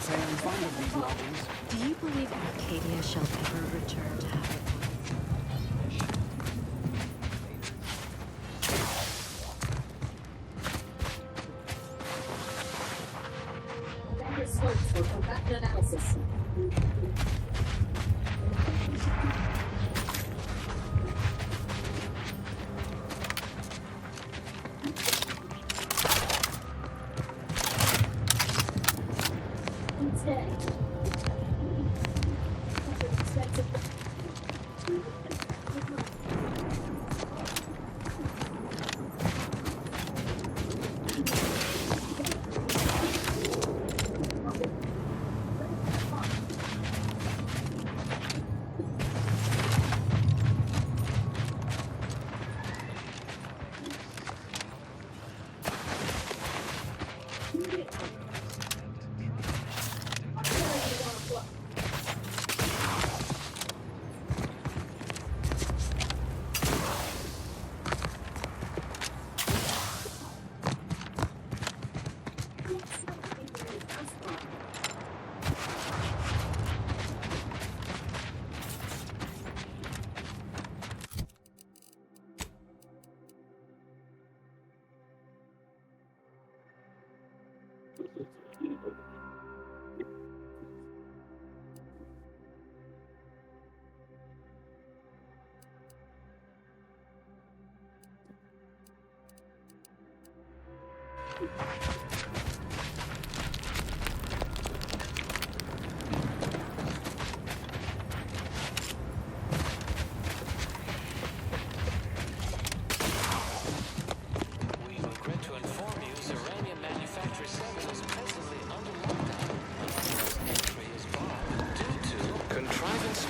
say I'm fond of these lodgings. Do you believe Arcadia shall ever return to Haverford? Slopes for combatant analysis.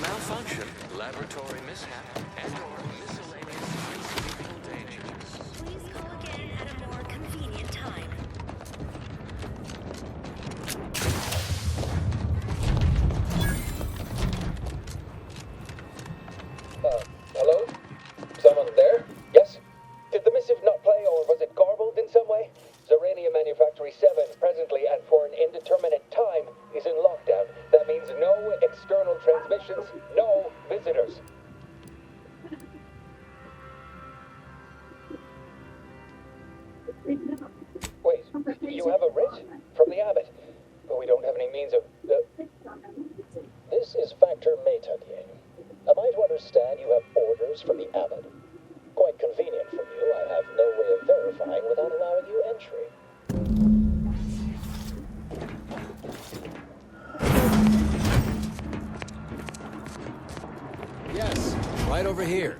Malfunction, laboratory mishap, and/or miscellaneous physical dangers. Please call again at a more convenient time. Hello? Someone there? Yes? Did the missive not play, or was it garbled in some way? Zerania Manufactory 7, presently and for an indeterminate time, is in lockdown. That means no external transmissions, no visitors. Wait, you have a writ? From the abbot? But we don't have any means of... This is Factor Métaguier. Am I to understand you have orders from the abbot? Quite convenient for you. I have no way of verifying without allowing you entry. Yes, right over here.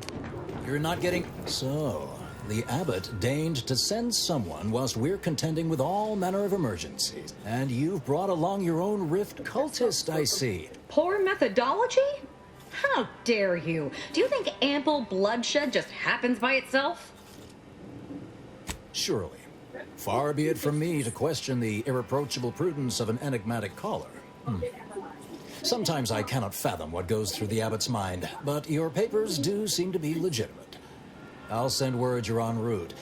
You're not getting... So, the abbot deigned to send someone whilst we're contending with all manner of emergencies. And you've brought along your own Rift cultist, I see. Poor methodology? How dare you? Do you think ample bloodshed just happens by itself? Surely. Far be it from me to question the irreproachable prudence of an enigmatic caller. Sometimes I cannot fathom what goes through the abbot's mind, but your papers do seem to be legitimate. I'll send word you're en route.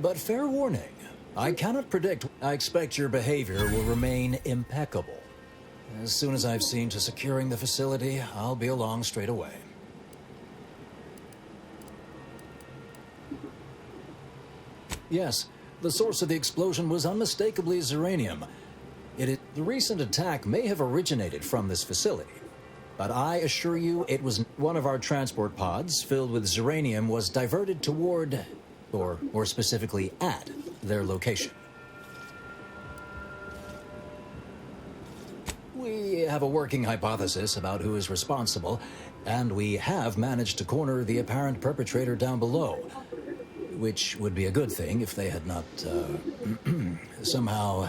But fair warning, I cannot predict. I expect your behavior will remain impeccable. As soon as I've seen to securing the facility, I'll be along straight away. Yes, the source of the explosion was unmistakably Zeranium. The recent attack may have originated from this facility, but I assure you it was one of our transport pods filled with Zeranium was diverted toward, or more specifically at, their location. We have a working hypothesis about who is responsible, and we have managed to corner the apparent perpetrator down below, which would be a good thing if they had not, somehow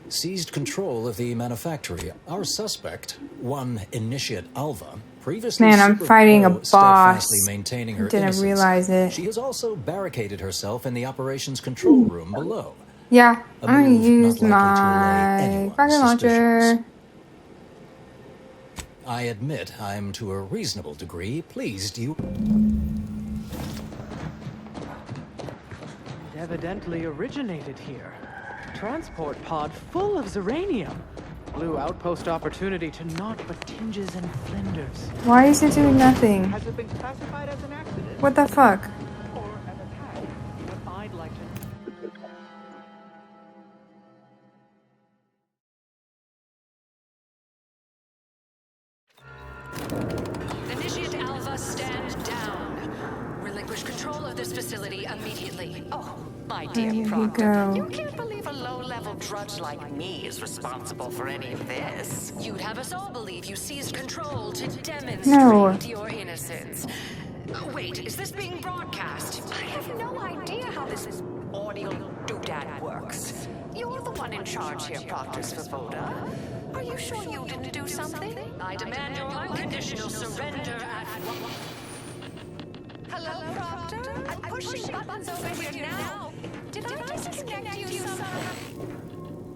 seized control of the manufactory. Our suspect, one Initiate Alva, previously I'm fighting a boss. steadfastly maintaining her Didn't innocence. realize it. She has also barricaded herself in the operations control room below. Yeah, A I'm gonna move use not likely to my allay anyone rocket launcher. suspicious. I admit I'm to a reasonable degree pleased you... It evidently originated here. Transport pod full of Zeranium. Blue outpost opportunity to naught but tinges and flinders. Why is it doing nothing? Has it been classified as an accident What the fuck? or an attack? But I'd like to... Initiate Alpha, stand down. Relinquish control of this facility immediately. Oh, my There dear you Proctor, go. you can't believe a low-level drudge like me is responsible for any of this. You'd have us all believe you seized control to demonstrate No. your innocence. Wait, is this being broadcast? I have no idea how this audio doodad works. You're the one in charge here, Proctor Svoboda. Are you sure you didn't do something? I demand your unconditional surrender at Hello, Proctor? I'm pushing buttons over here now. Did I disconnect you somehow?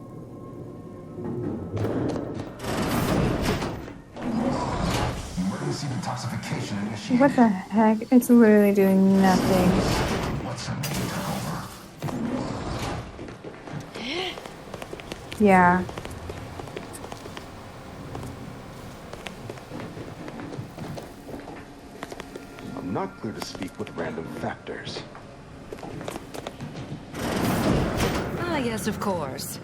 Emergency detoxification initiated. What the heck? It's literally doing nothing. What's her name took over? Yeah. I'm not clear to speak with random factors. Ah, yes, of course.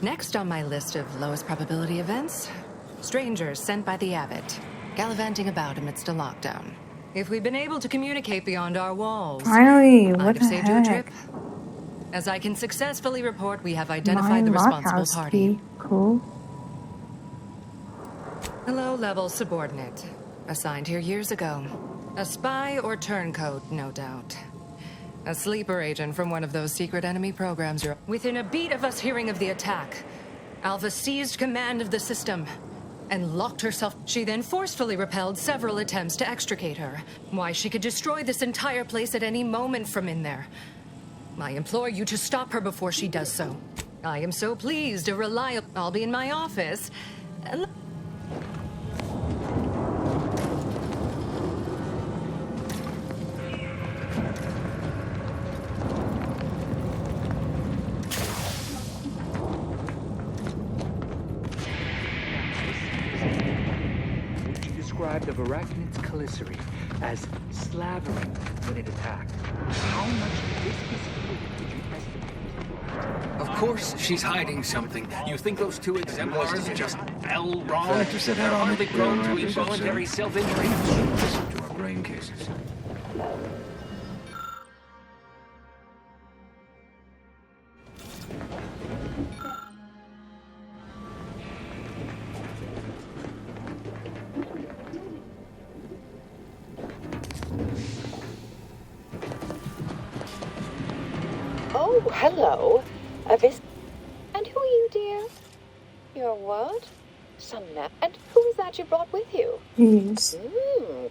Next on my list of lowest probability events, strangers sent by the Abbot, gallivanting about amidst a lockdown. If we'd been able to communicate beyond our walls, Finally, I'd what have the saved you a trip. heck? As I can successfully report, we have identified Mine the responsible lockhouse party. key. Cool. A low-level subordinate, assigned here years ago. A spy or turncoat, no doubt. A sleeper agent from one of those secret enemy programs. Within a beat of us hearing of the attack, Alpha seized command of the system and locked herself. She then forcefully repelled several attempts to extricate her. Why, she could destroy this entire place at any moment from in there. I implore you to stop her before she does so. I am so pleased a reliable... I'll be in my office. She described of arachnid's calicity as slavering when it attacked. How much viscous fluid would you estimate? Of course she's hiding something. You think those two exemplars just fell wrong? Factors that They're had on hardly the prone to parameters, involuntary sir. self-injury. Listen to our brain cases. Oh, hello. And who are you, dear? You're what? Some man. And who is that you brought with you? Jeez.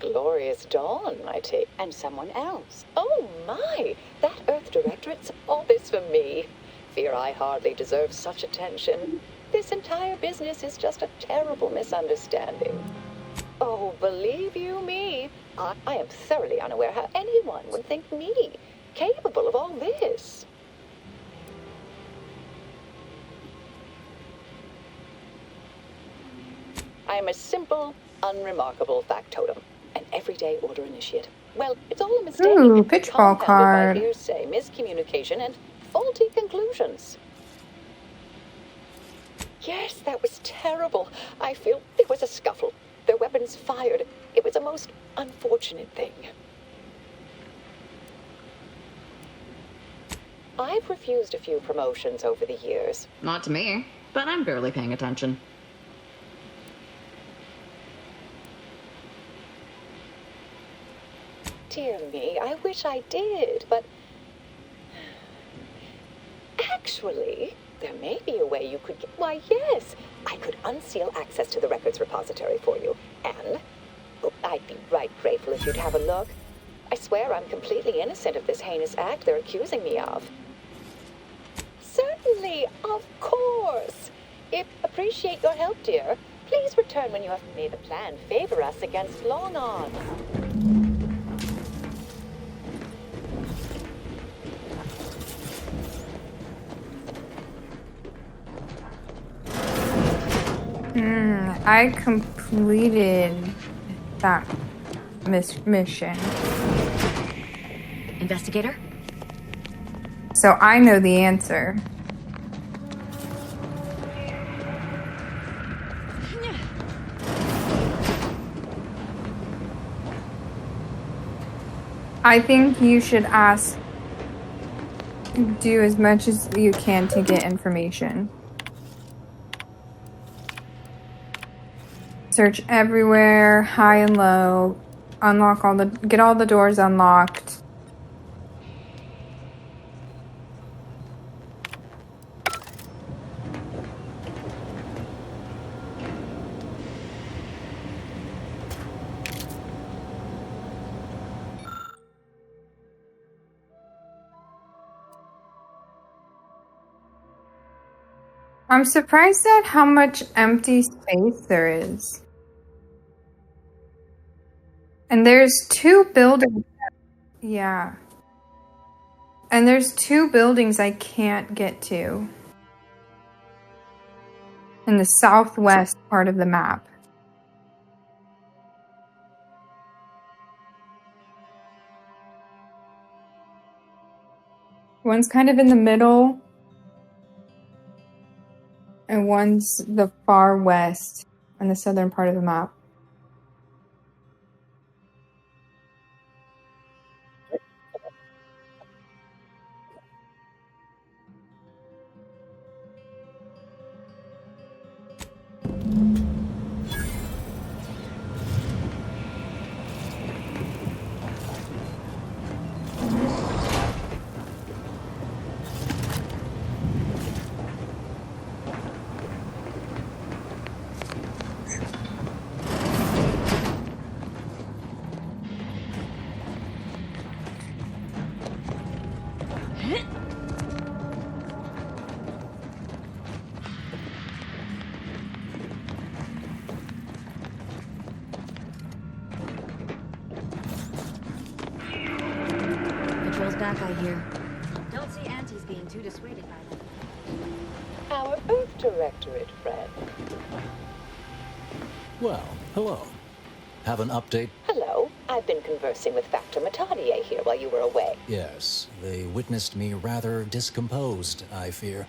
Glorious dawn, I take. And someone else. Oh, my. That Earth Directorate's all this for me. Fear I hardly deserve such attention. This entire business is just a terrible misunderstanding. Oh, believe you me, I am thoroughly unaware how anyone would think me capable of all this. I am a simple, unremarkable factotum, an everyday order initiate. Well, it's all a mistake. Ooh, pitchball compounded card. by hearsay, miscommunication, and faulty conclusions. Yes, that was terrible. I feel there was a scuffle. Their weapons fired. It was a most unfortunate thing. I've refused a few promotions over the years. Not to me, but I'm barely paying attention. Dear me, I wish I did, but... Actually, there may be a way you could get... Why, yes, I could unseal access to the records repository for you, and... Oh, I'd be right grateful if you'd have a look. I swear I'm completely innocent of this heinous act they're accusing me of. Certainly, of course. If appreciate your help, dear, please return when you have made the plan favor us against long odds. I completed that mission. Investigator? So I know the answer. I think you should do as much as you can to get information. Search everywhere, high and low. Get all the doors unlocked. I'm surprised at how much empty space there is. And there's 2 buildings. Yeah. And there's 2 buildings I can't get to. In the southwest part of the map. One's kind of in the middle. And one's the far west on the southern part of the map. Patrol's back, I hear. Don't see Auntie's being too dissuaded by them. Our Earth Directorate friend. Well, hello. Have an update? Hello. I've been conversing with Factor Matadier here while you were away. Yes, they witnessed me rather discomposed, I fear.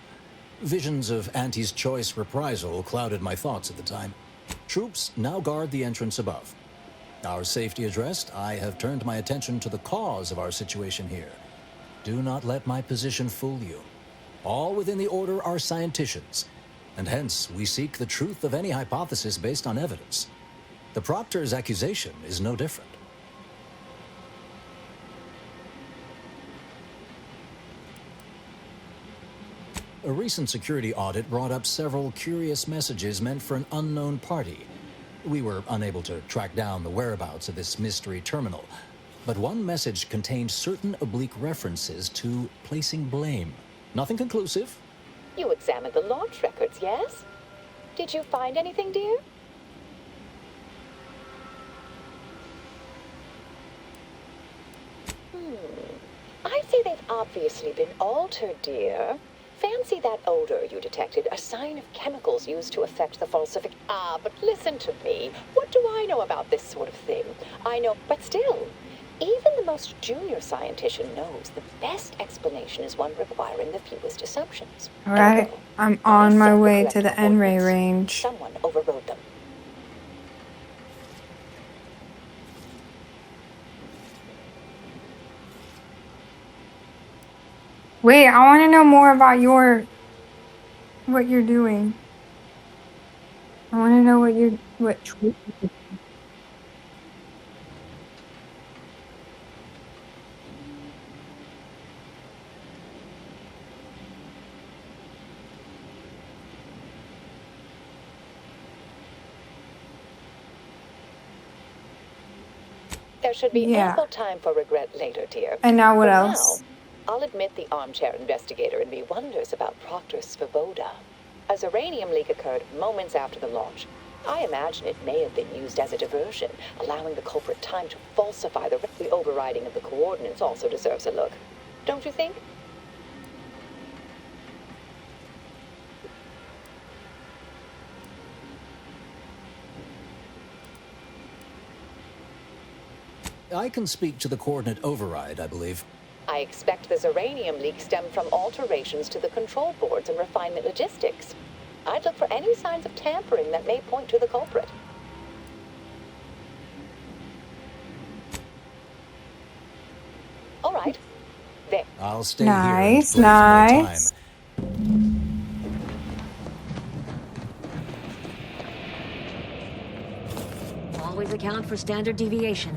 Visions of Auntie's choice reprisal clouded my thoughts at the time. Troops now guard the entrance above. Our safety addressed, I have turned my attention to the cause of our situation here. Do not let my position fool you. All within the Order are scienticians, and hence we seek the truth of any hypothesis based on evidence. The Proctor's accusation is no different. A recent security audit brought up several curious messages meant for an unknown party. We were unable to track down the whereabouts of this mystery terminal, but one message contained certain oblique references to placing blame. Nothing conclusive. You examined the launch records, yes? Did you find anything, dear? I'd say they've obviously been altered, dear. Fancy that odor you detected, a sign of chemicals used to affect the falsification. Ah, but listen to me. What do I know about this sort of thing? I know, but still, even the most junior scientician knows the best explanation is one requiring the fewest assumptions. Alright, I'm on my way to the N-ray range. Someone overrode them. Wait, I want to know more about what you're doing. I want to know what truth you're doing. There should be ample time for regret later, dear. And now what For else? Now, I'll admit the armchair investigator in me wonders about Proctor Svoboda. A Zeranium leak occurred moments after the launch. I imagine it may have been used as a diversion, allowing the culprit time to falsify the overriding of the coordinates also deserves a look. Don't you think? I can speak to the coordinate override, I believe. I expect the Zeranium leak stemmed from alterations to the control boards and refinement logistics. I'd look for any signs of tampering that may point to the culprit. All right. There. I'll stay Nice, here. and wait nice. for more time. Always account for standard deviation.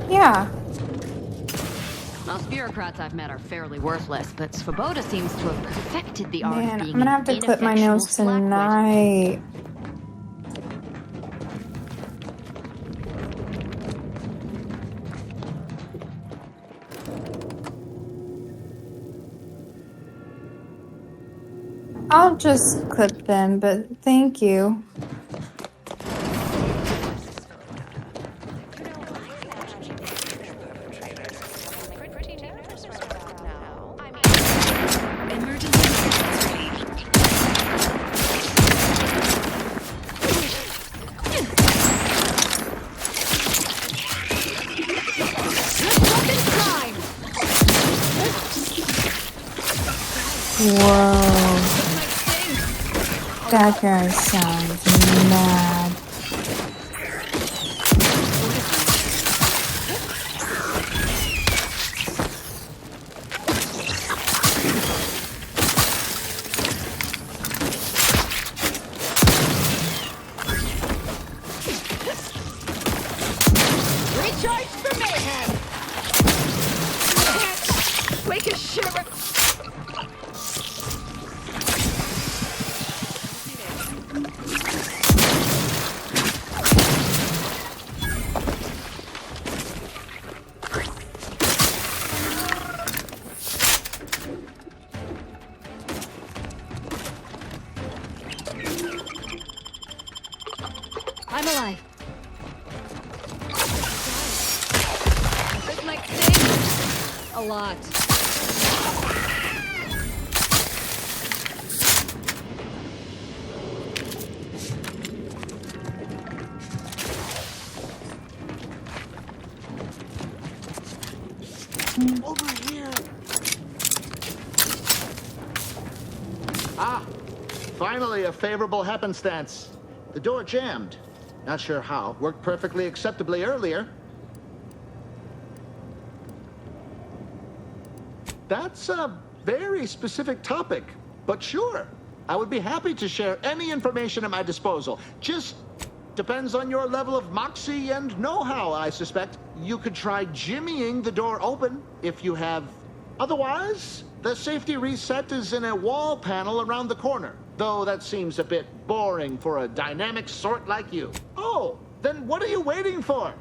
Yeah. Most bureaucrats I've met are fairly worthless, but Svoboda seems to have perfected the art Man, of being I'm gonna have to clip my nails tonight. I'll just clip them, but thank you. Whoa. That guy sounds mad. Recharge for mayhem! Wake a shiver! I'm alive. This might sting! A lot. Over here. Ah, finally a favorable happenstance. The door jammed. Not sure how. Worked perfectly acceptably earlier. That's a very specific topic, but sure. I would be happy to share any information at my disposal. Just depends on your level of moxie and know-how, I suspect. You could try jimmying the door open if you have. Otherwise, the safety reset is in a wall panel around the corner. Though that seems a bit boring for a dynamic sort like you. Oh, then what are you waiting for?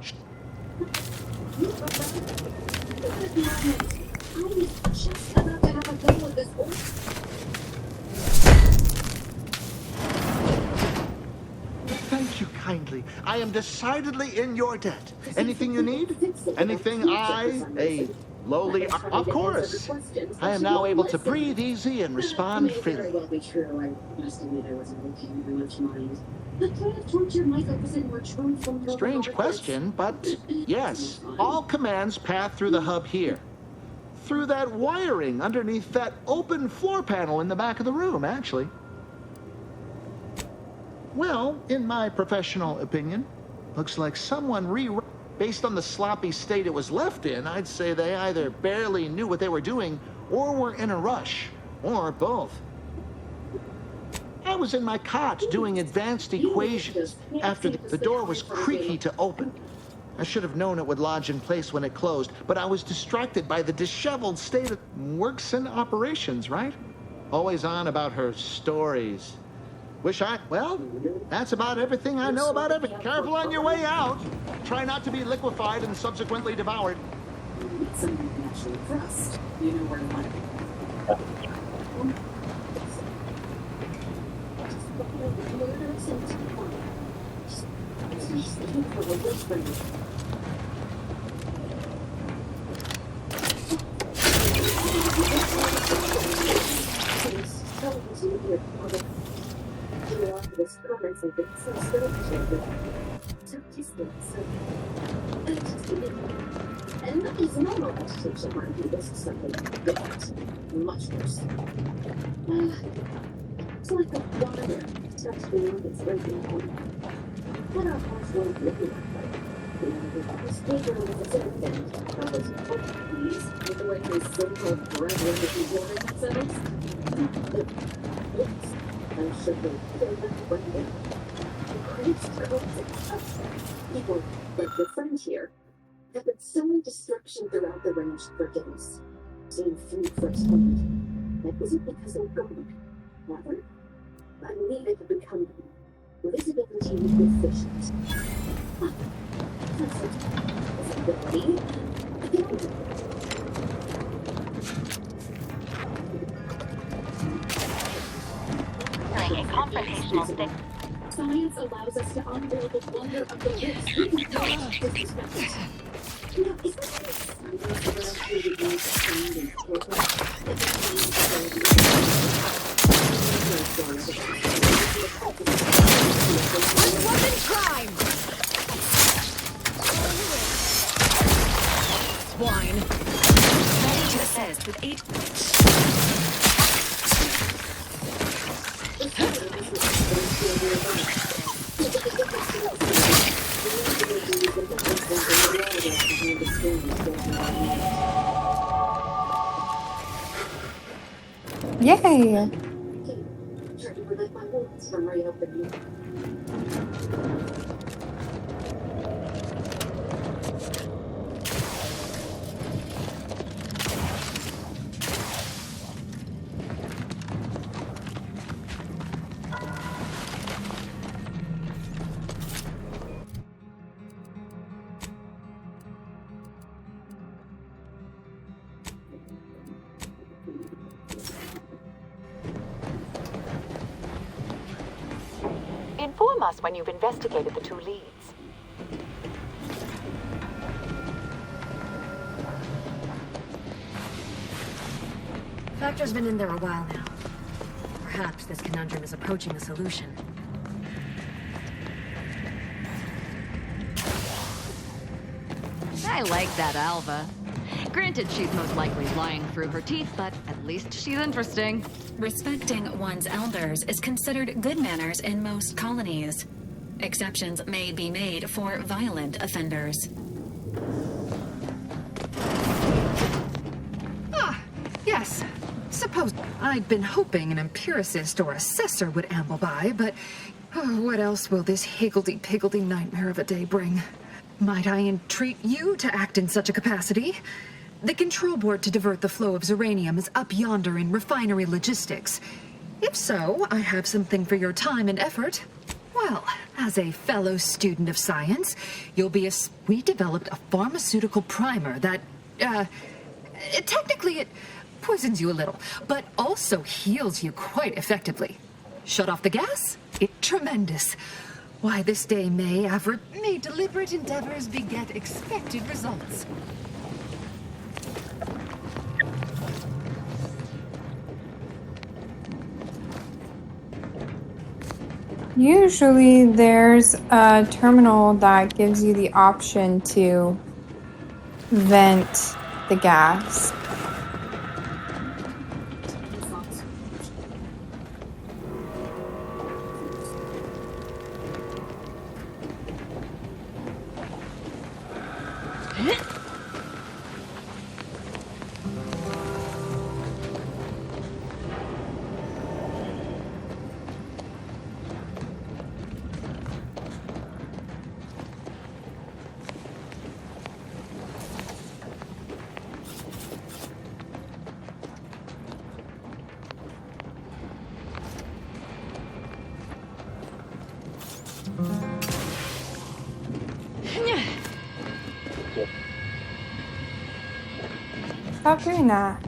Thank you kindly. I am decidedly in your debt. Anything you need? Anything a lowly... Of course. I am now able to breathe easy and respond freely. Strange question, but yes. All commands pass through the hub here. Through that wiring underneath that open floor panel in the back of the room, actually. Well, in my professional opinion, looks like someone based on the sloppy state it was left in, I'd say they either barely knew what they were doing or were in a rush, or both. I was in my cot doing advanced equations after the door was creaky to open. I should have known it would lodge in place when it closed, but I was distracted by the disheveled state of works and operations, right? Always on about her stories. Well, that's about everything I know about everything. Careful on your way out. Try not to be liquefied and subsequently devoured. was promised something so strange. So distant, so and his normal agitation might be this something bad, much worse. It's like a water starts beyond its breaking point. What our hearts won't look like. This paper was a certain thing. I was pleased with the way his so-called brethren would be watering themselves. Yes, I'm sure they'll right now. Increased conflict. People like your friend here have been sowing destruction throughout the range for days. Seen through firsthand. That isn't because they're gone. Rather, I believe they have become visibility deficient. Visibility? During a confrontational state. Science allows us to unveil the wonder of the risks we can disrespect. You know, is there any science around here that needs to find and This wasn't crime! Swine. Ready to assist with 8. Yay! try to prevent my wounds from reopening. Inform us when you've investigated the 2 leads. Factor's been in there a while now. Perhaps this conundrum is approaching a solution. I like that Alva. Granted, she's most likely lying through her teeth, but at least she's interesting. Respecting one's elders is considered good manners in most colonies. Exceptions may be made for violent offenders. Ah, yes. Suppose I'd been hoping an empiricist or assessor would amble by, but what else will this higgledy-piggledy nightmare of a day bring? Might I entreat you to act in such a capacity? The control board to divert the flow of Zeranium is up yonder in refinery logistics. If so, I have something for your time and effort. Well, as a fellow student of science, we developed a pharmaceutical primer that, technically it poisons you a little, but also heals you quite effectively. Shut off the gas? It's tremendous. Why this day may deliberate endeavors beget expected results. Usually there's a terminal that gives you the option to vent the gas. Stop doing that.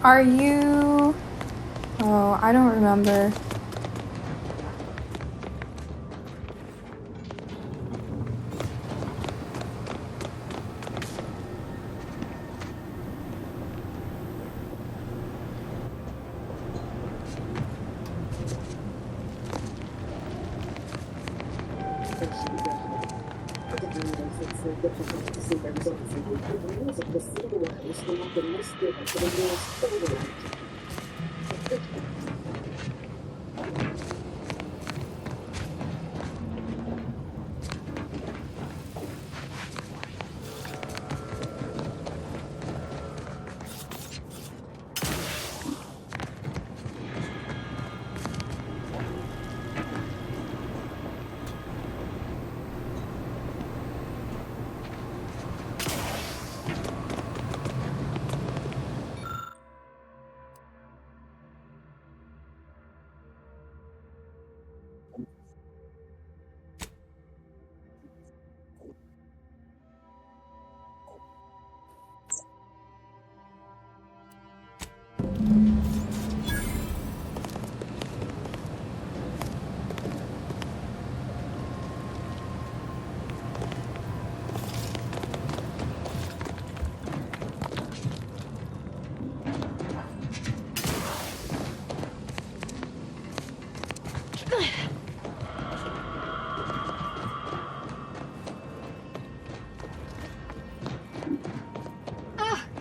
Are you... Oh, I don't remember.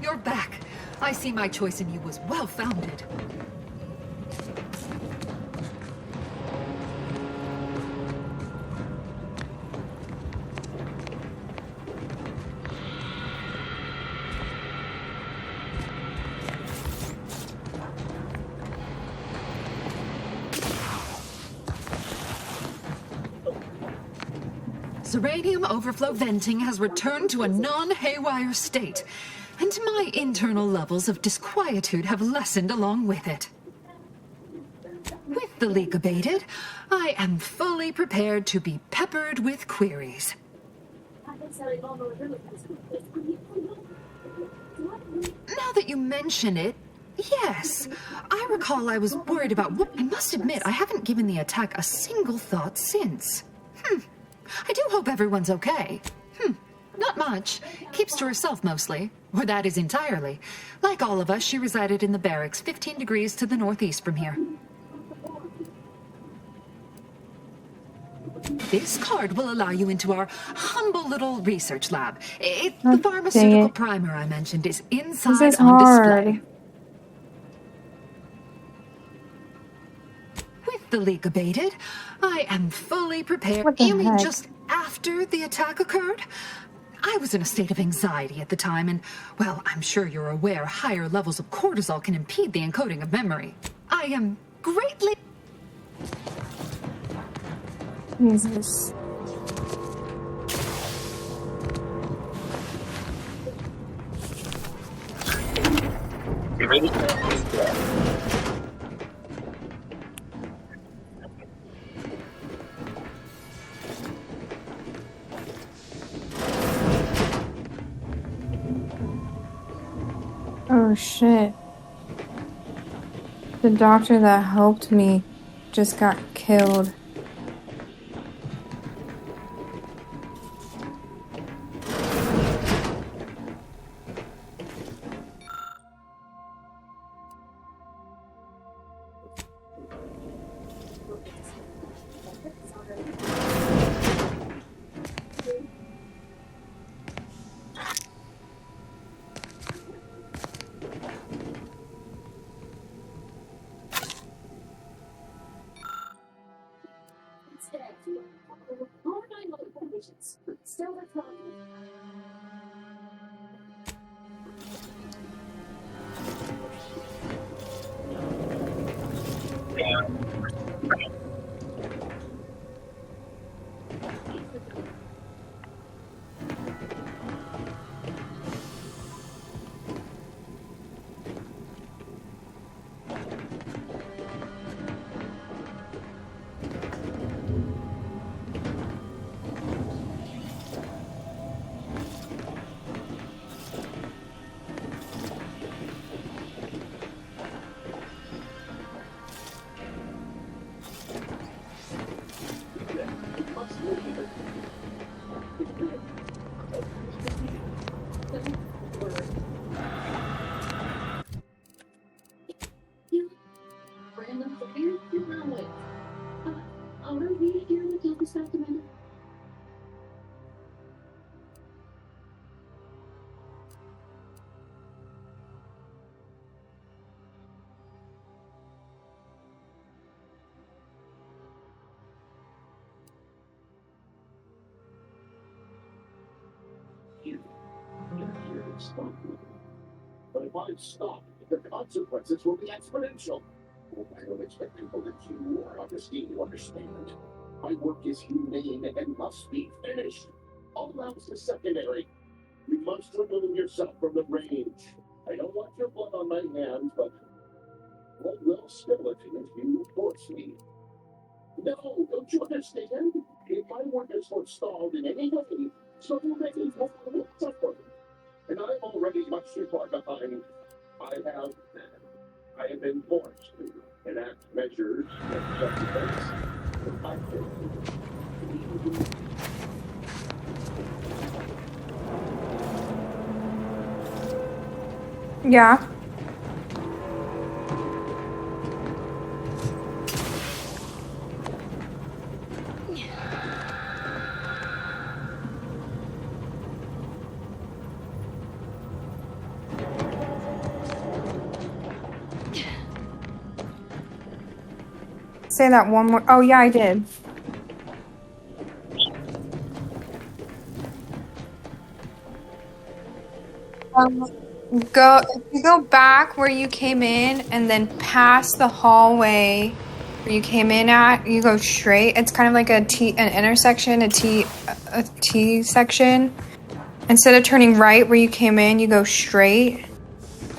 You're back. I see my choice in you was well-founded. Zeranium overflow venting has returned to a non-haywire state, and my internal levels of disquietude have lessened along with it. With the leak abated, I am fully prepared to be peppered with queries. Now that you mention it, yes, I recall I was worried about what... I must admit, I haven't given the attack a single thought since. I do hope everyone's okay. Not much. Keeps to herself mostly. Or that is entirely. Like all of us, she resided in the barracks 15 degrees to the northeast from here. This card will allow you into our humble little research lab. The pharmaceutical primer I mentioned is inside on display. With the leak abated, I am fully prepared. You mean just after the attack occurred? I was in a state of anxiety at the time, and, well, I'm sure you're aware higher levels of cortisol can impede the encoding of memory. I am greatly... Jesus. You ready? Oh shit. The doctor that helped me just got killed. stop me. But if I stop, the consequences will be exponential. I don't expect people that you or Augustine to understand. My work is humane and must be finished. All else is secondary. You must remove yourself from the range. I don't want your blood on my hands, but I will spill it if you force me. No, don't you understand? If my work is forestalled in any way, so many people will suffer. And I'm already much too far behind. I have been forced to enact measures that self-defense. I Yeah. Say that one more. Oh, yeah, I did. If you go back where you came in and then past the hallway where you came in at, you go straight. It's kind of like an intersection, a T section. Instead of turning right where you came in, you go straight.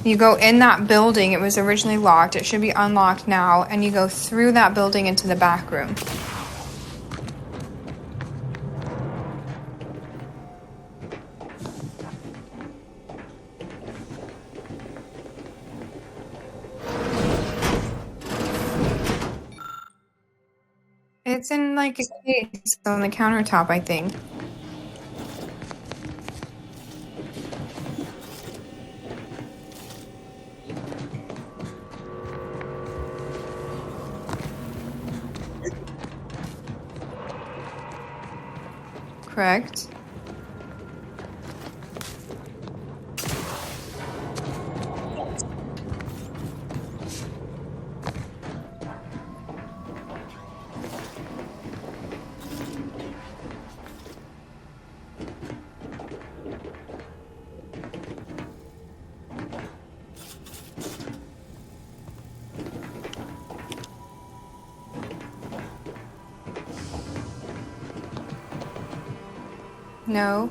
You go in that building. It was originally locked. It should be unlocked now. And you go through that building into the back room. It's in like a case on the countertop, I think. Correct. No.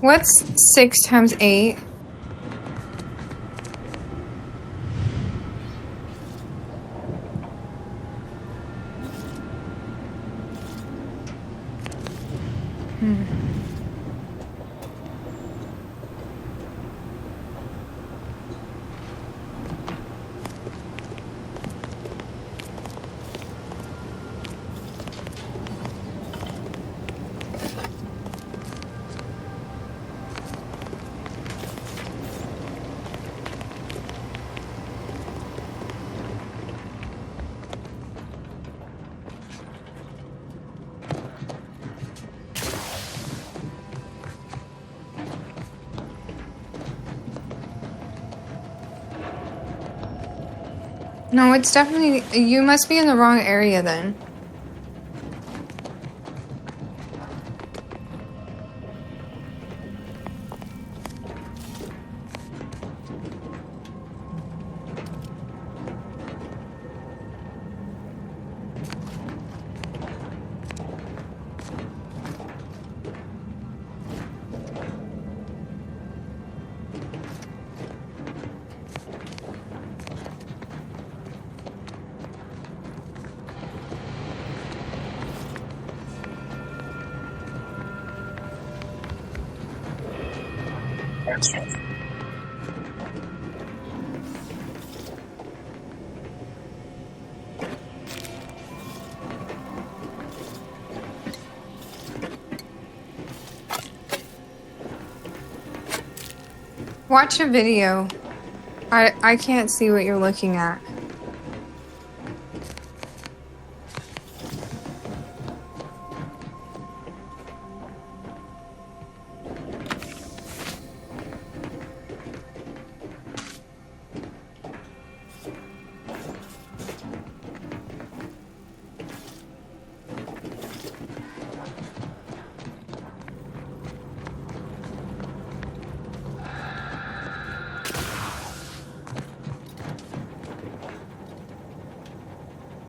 What's 6 times 8? No, it's definitely... You must be in the wrong area then. Watch a video. I can't see what you're looking at.